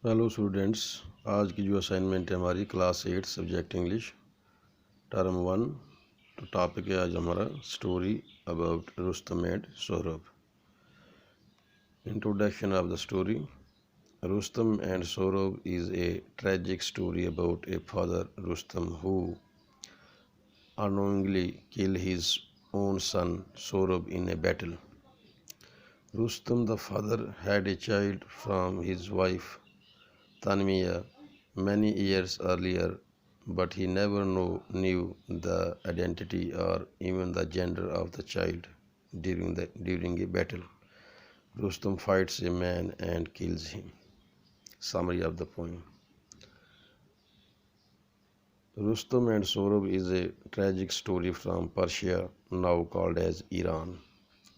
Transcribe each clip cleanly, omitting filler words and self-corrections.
Hello students. आज की जो असाइनमेंट है हमारी क्लास 8 सब्जेक्ट इंग्लिश टर्म 1। तो टॉपिक है आज हमारा story about Rustam and Sohrab. Introduction of the story. Rustam and Sohrab is a tragic story about a father, Rustum, who unknowingly killed his own son Sohrab in a battle. Rustum, the father, had a child from his wife Tanmiya many years earlier, but he never knew the identity or even the gender of the child during a battle. Rustum fights a man and kills him. Summary of the poem. Rustum and Sohrab is a tragic story from Persia, now called as Iran.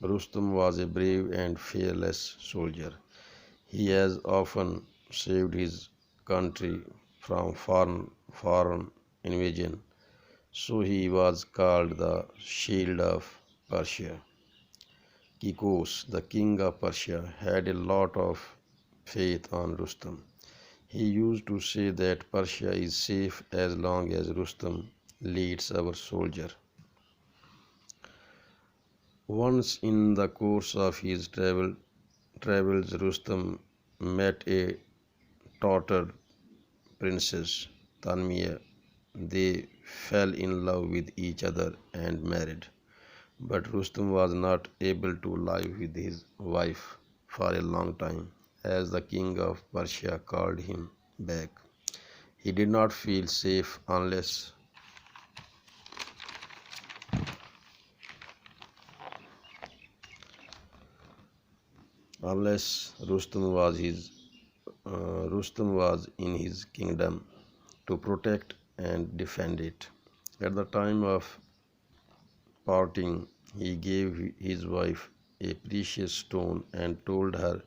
Rustum was a brave and fearless soldier. He has often saved his country from foreign invasion, so he was called the Shield of Persia. Kikos, the king of Persia, had a lot of faith on Rustum. He used to say that Persia is safe as long as Rustum leads our soldier. Once in the course of his travels, Rustum met a daughter princess Tanmiya. They fell in love with each other and married. But Rustum was not able to live with his wife for a long time, as the king of Persia called him back. He did not feel safe unless Rustum was in his kingdom to protect and defend it. At the time of parting, he gave his wife a precious stone and told her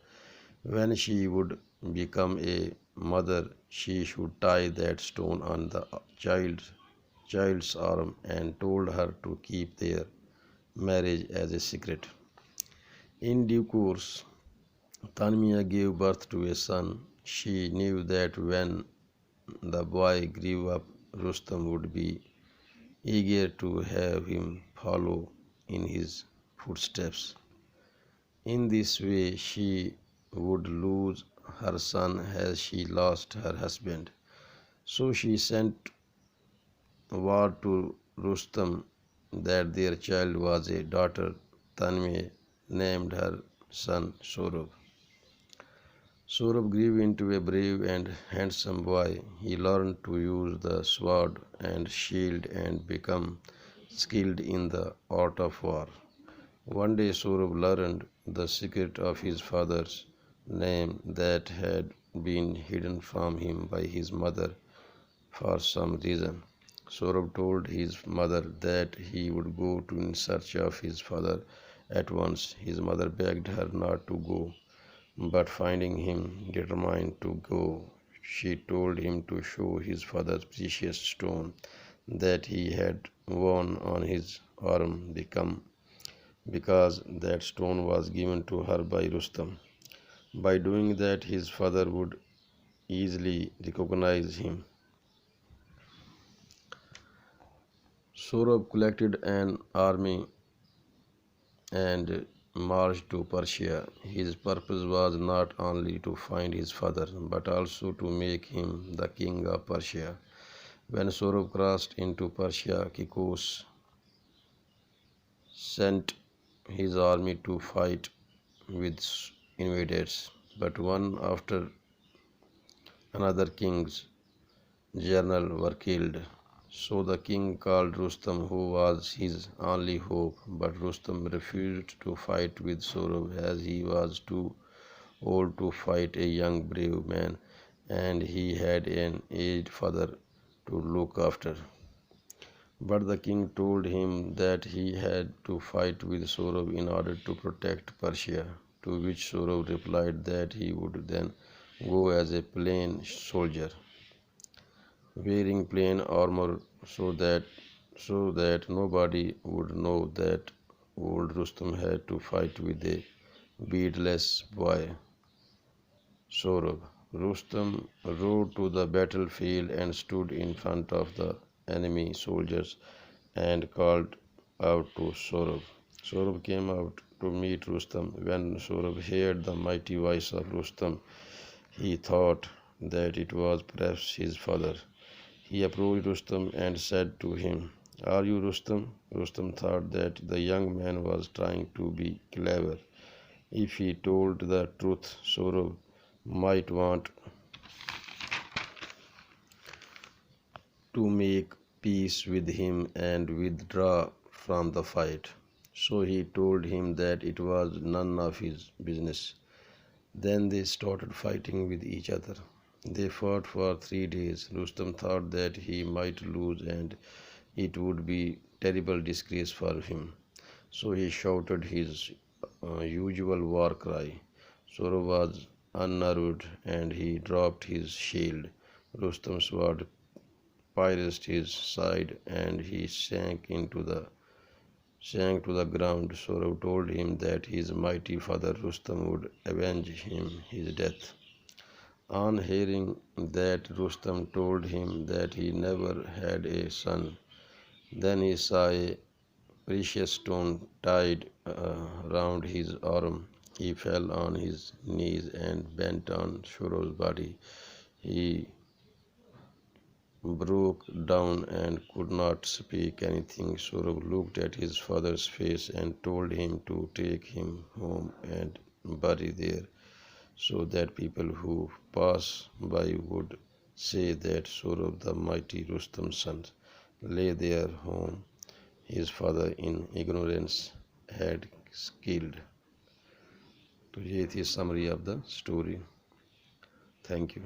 when she would become a mother, she should tie that stone on the child's arm, and told her to keep their marriage as a secret. In due course, Tanmiya gave birth to a son. She knew that when the boy grew up, Rustam would be eager to have him follow in his footsteps. In this way, she would lose her son as she lost her husband. So she sent word to Rustam that their child was a daughter. Tanme named her son Sohrab. Sohrab grew into a brave and handsome boy. He learned to use the sword and shield and become skilled in the art of war. One day Sohrab learned the secret of his father's name that had been hidden from him by his mother for some reason. Sohrab told his mother that he would go in search of his father at once. His mother begged her not to go, but finding him determined to go, she told him to show his father's precious stone that he had worn on his arm because that stone was given to her by Rustam. By doing that, his father would easily recognize him. Sohrab collected an army and marched to Persia. His purpose was not only to find his father, but also to make him the king of Persia. When Sohrab crossed into Persia, Kikos sent his army to fight with invaders, but one after another king's general were killed. So the king called Rustam, who was his only hope, but Rustam refused to fight with Sohrab as he was too old to fight a young brave man, and he had an aged father to look after. But the king told him that he had to fight with Sohrab in order to protect Persia, to which Sohrab replied that he would then go as a plain soldier, wearing plain armor so that nobody would know that old Rustam had to fight with a beardless boy, Sohrab. Rustam rode to the battlefield and stood in front of the enemy soldiers and called out to Sohrab. Sohrab came out to meet Rustam. When Sohrab heard the mighty voice of Rustam, he thought that it was perhaps his father. He approached Rustam and said to him, "Are you Rustam?" Rustam thought that the young man was trying to be clever. If he told the truth, Sohrab might want to make peace with him and withdraw from the fight. So he told him that it was none of his business. Then they started fighting with each other. They fought for 3 days. Rustam thought that he might lose and it would be terrible disgrace for him. So he shouted his usual war cry. Sora was unnerved and he dropped his shield. Rustam's sword pierced his side and he sank to the ground. Sora told him that his mighty father Rustam would avenge him his death. On hearing that, Rustam told him that he never had a son. Then he saw a precious stone tied round his arm. He fell on his knees and bent on Shoro's body. He broke down and could not speak anything. Shoro looked at his father's face and told him to take him home and bury there, so that people who pass by would say that Sohrab, the mighty Rustam's son, lay there whom his father in ignorance had killed. तो ये थी summary of the story. Thank you.